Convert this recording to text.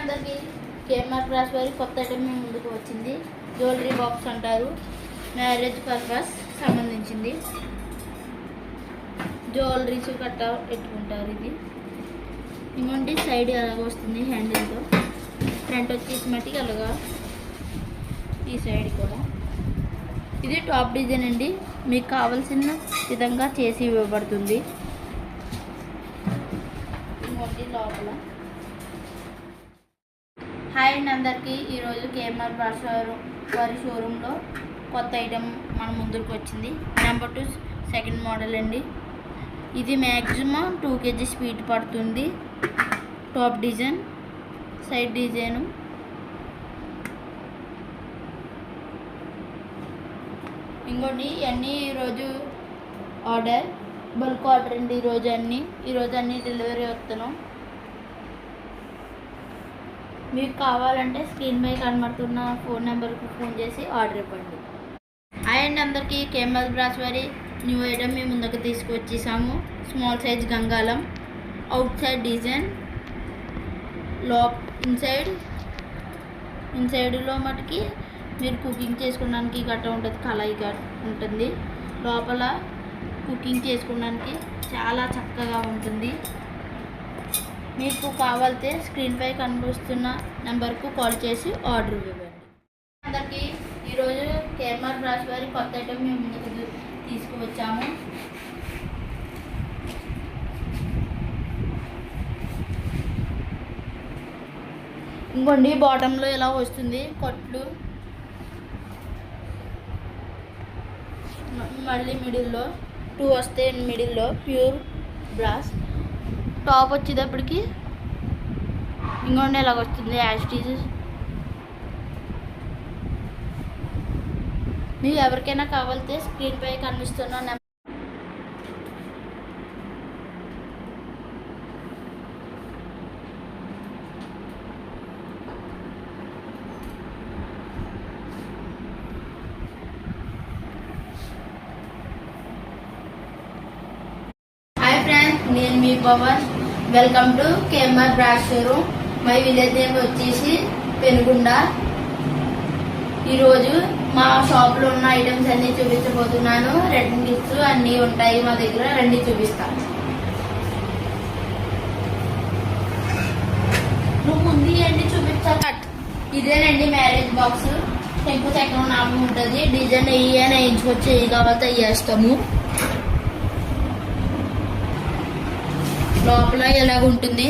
అందరికీ KMR brass వారి కొత్త ఐటమ్ మేము ముందుకు వచ్చింది. జ్యువెలరీ బాక్స్ అంటారు. మ్యారేజ్ పర్పస్ సంబంధించింది. జ్యువెలరీస్ కట్ట పెట్టుకుంటారు. ఇది ఇంకోటి సైడ్ అలాగ వస్తుంది హ్యాండిల్తో. ఫ్రంట్ వచ్చేసి మట్టికి అలాగా ఈ సైడ్ కూడా. ఇది టాప్ డిజైన్ అండి. మీకు కావాల్సిన విధంగా చేసి ఇవ్వబడుతుంది. ఇంకోటి లోపల. హాయ్ అండి అందరికీ. ఈరోజు కేఎంఆర్ బ్రాస్ వారి షోరూంలో కొత్త ఐటెం మన ముందుకు వచ్చింది. నెంబర్ 2 సెకండ్ మోడల్ అండి. ఇది మ్యాక్సిమం 2 kg స్పీడ్ పడుతుంది. Top design, side design. ఇంకోటి ఇవన్నీ ఈరోజు ఆర్డర్, బల్క్ ఆర్డర్ అండి. ఈరోజు అన్నీ డెలివరీ వస్తున్నాం. మీకు కావాలంటే స్క్రీన్ పై కనబడుతున్న ఫోన్ నెంబర్కి ఫోన్ చేసి ఆర్డర్ ఇవ్వండి. అండ్ అందరికీ కేఎంఆర్ బ్రాస్ వారి న్యూ ఐటమ్ మేము ముందుకు తీసుకొచ్చేసాము. స్మాల్ సైజ్ గంగాలం, అవుట్ సైడ్ డిజైన్, ఇన్సైడ్లో మటుకి మీరు కుకింగ్ చేసుకోవడానికి గట్ట ఉంటుంది, కళాయి ఉంటుంది. లోపల కుకింగ్ చేసుకోవడానికి చాలా చక్కగా ఉంటుంది. మీకు కావాలితే స్క్రీన్ పై కనిపిస్తున్న నెంబర్కు కాల్ చేసి ఆర్డర్ ఇవ్వండి. అందరికీ ఈరోజు కేఎంఆర్ బ్రాస్ వారి కొత్త ఐటమ్ మేము ముందుకు తీసుకువచ్చాము. ఇంకోండి బాటంలో ఇలా వస్తుంది కొట్లు. మళ్ళీ మిడిల్లో 2 వస్తాయి. మిడిల్లో ప్యూర్ బ్రాస్. టాప్ వచ్చేటప్పటికి ఇంకోండి ఇలాగ వస్తుంది యాస్టీజ్. మీకు ఎవరికైనా కావాలితే స్క్రీన్ పై కనిపిస్తున్న నెంబర్. హాయ్ ఫ్రెండ్స్, నేను మీ Pavan. Welcome to KMR brass showroom. My village name వచ్చేసి పెనుగొండ. ఈరోజు మా షాప్లో ఉన్న ఐటమ్స్ అన్నీ చూపించబోతున్నాను. రెడ్ గిఫ్ట్స్ అన్నీ ఉంటాయి మా దగ్గర. రండి చూపిస్తాను. నువ్వు ముందు అన్నీ చూపించాలి. ఇదేనండి మ్యారేజ్ బాక్స్. టెంపు చక్రం నామం ఉంటుంది. డిజైన్ వేయని వేయించుకొచ్చి ఏ కావాలితే వేస్తాము. లోపల ఎలాగ ఉంటుంది.